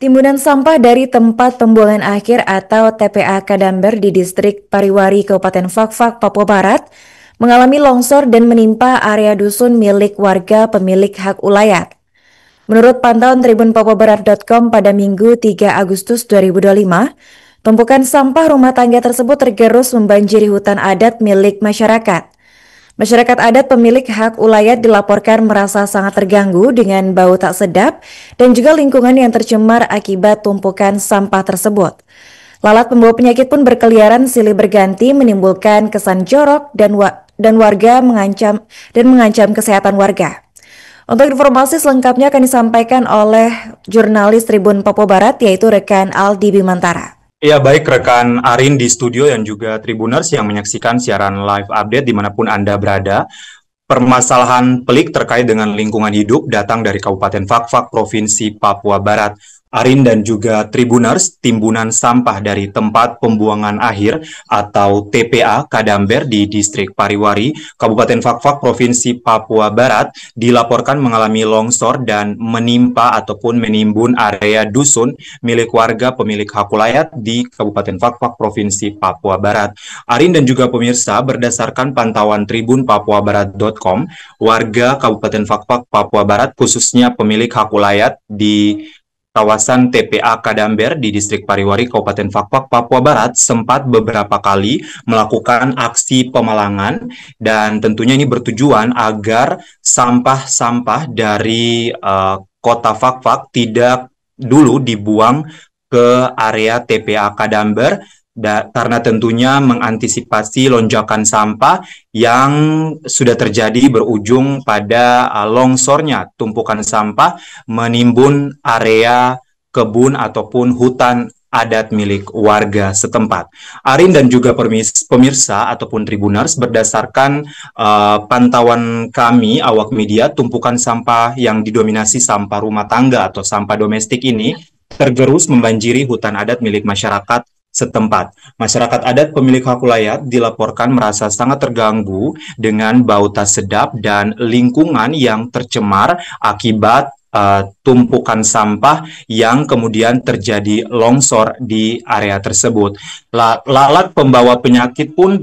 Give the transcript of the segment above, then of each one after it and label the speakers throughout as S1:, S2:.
S1: Timbunan sampah dari tempat pembuangan akhir atau TPA Kadamber di distrik Pariwari, Kabupaten Fakfak, Papua Barat mengalami longsor dan menimpa area dusun milik warga pemilik hak ulayat. Menurut pantauan tribunpapuabarat.com pada Minggu 3 Agustus 2025, tumpukan sampah rumah tangga tersebut tergerus membanjiri hutan adat milik masyarakat. Masyarakat adat pemilik hak ulayat dilaporkan merasa sangat terganggu dengan bau tak sedap dan juga lingkungan yang tercemar akibat tumpukan sampah tersebut. Lalat pembawa penyakit pun berkeliaran silih berganti menimbulkan kesan jorok dan warga mengancam kesehatan warga. Untuk informasi selengkapnya akan disampaikan oleh jurnalis Tribun Papua Barat yaitu rekan Aldi Bimantara.
S2: Ya, baik rekan Arin di studio dan juga Tribuners yang menyaksikan siaran live update dimanapun Anda berada. Permasalahan pelik terkait dengan lingkungan hidup datang dari Kabupaten Fakfak, Provinsi Papua Barat. Arin dan juga Tribuners, timbunan sampah dari tempat pembuangan akhir atau TPA Kadamber di distrik Pariwari, Kabupaten Fakfak, Provinsi Papua Barat dilaporkan mengalami longsor dan menimpa ataupun menimbun area dusun milik warga pemilik hak ulayat di Kabupaten Fakfak, Provinsi Papua Barat. Arin dan juga pemirsa, berdasarkan pantauan tribunpapuabarat.com, warga Kabupaten Fakfak, Papua Barat, khususnya pemilik hak ulayat di kawasan TPA Kadamber di distrik Pariwari, Kabupaten Fakfak, Papua Barat, sempat beberapa kali melakukan aksi pemalangan dan tentunya ini bertujuan agar sampah-sampah dari kota Fakfak tidak dulu dibuang ke area TPA Kadamber karena tentunya mengantisipasi lonjakan sampah yang sudah terjadi berujung pada longsornya tumpukan sampah menimbun area kebun ataupun hutan adat milik warga setempat. Arin dan juga pemirsa ataupun Tribuners, berdasarkan pantauan kami awak media, tumpukan sampah yang didominasi sampah rumah tangga atau sampah domestik ini tergerus membanjiri hutan adat milik masyarakat setempat. Masyarakat adat pemilik hak ulayat dilaporkan merasa sangat terganggu dengan bau tak sedap dan lingkungan yang tercemar akibat tumpukan sampah yang kemudian terjadi longsor di area tersebut. Lalat pembawa penyakit pun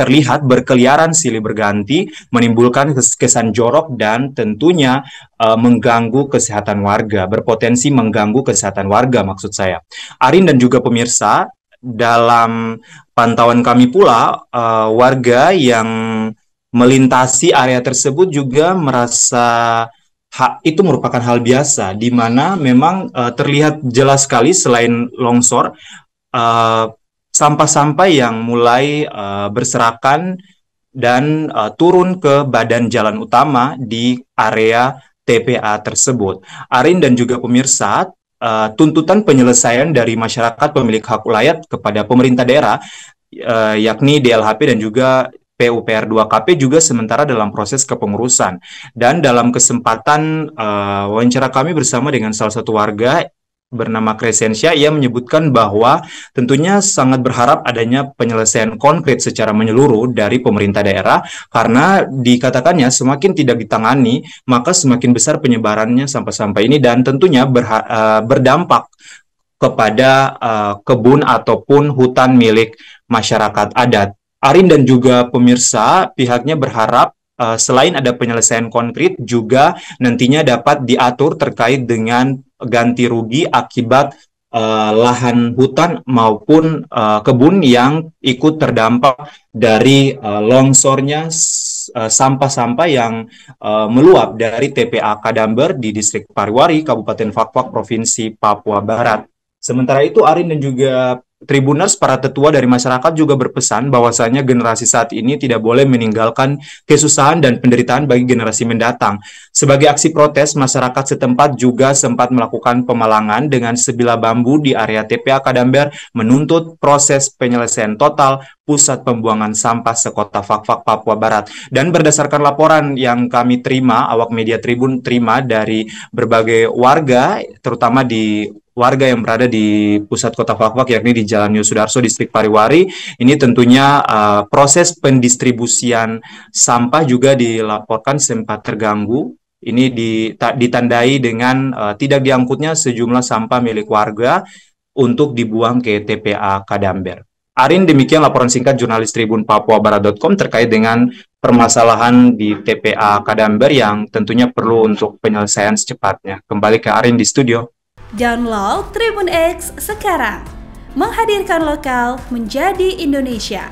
S2: terlihat berkeliaran silih berganti, menimbulkan kesan jorok dan tentunya mengganggu kesehatan warga, berpotensi mengganggu kesehatan warga maksud saya. Arin dan juga pemirsa, dalam pantauan kami pula, warga yang melintasi area tersebut juga merasa itu merupakan hal biasa, di mana memang terlihat jelas sekali selain longsor, sampah-sampah yang mulai berserakan dan turun ke badan jalan utama di area TPA tersebut. Arin dan juga pemirsa, tuntutan penyelesaian dari masyarakat pemilik hak ulayat kepada pemerintah daerah, yakni DLHP dan juga PUPR 2KP juga sementara dalam proses kepengurusan. Dan dalam kesempatan wawancara kami bersama dengan salah satu warga bernama Crescentia, ia menyebutkan bahwa tentunya sangat berharap adanya penyelesaian konkret secara menyeluruh dari pemerintah daerah, karena dikatakannya semakin tidak ditangani, maka semakin besar penyebarannya sampah-sampah ini dan tentunya berdampak kepada kebun ataupun hutan milik masyarakat adat. Arin dan juga pemirsa, pihaknya berharap selain ada penyelesaian konkret, juga nantinya dapat diatur terkait dengan ganti rugi akibat lahan hutan maupun kebun yang ikut terdampak dari longsornya sampah-sampah yang meluap dari TPA Kadamber di distrik Pariwari, Kabupaten Fakfak, Provinsi Papua Barat. Sementara itu, Arin dan juga Tribuners, para tetua dari masyarakat juga berpesan bahwasanya generasi saat ini tidak boleh meninggalkan kesusahan dan penderitaan bagi generasi mendatang. Sebagai aksi protes, masyarakat setempat juga sempat melakukan pemalangan dengan sebilah bambu di area TPA Kadamber, menuntut proses penyelesaian total pusat pembuangan sampah sekota Fakfak, Papua Barat. Dan berdasarkan laporan yang kami terima, awak media Tribun terima dari berbagai warga, terutama di warga yang berada di pusat kota Fakfak, yakni di Jalan Yosudarso, distrik Pariwari, ini tentunya proses pendistribusian sampah juga dilaporkan sempat terganggu Ini ditandai dengan tidak diangkutnya sejumlah sampah milik warga untuk dibuang ke TPA Kadamber. Arin, demikian laporan singkat jurnalis Tribun Papua-Barat.com terkait dengan permasalahan di TPA Kadamber yang tentunya perlu untuk penyelesaian secepatnya. Kembali ke Arin di studio.
S3: Download Tribun X sekarang, menghadirkan lokal menjadi Indonesia.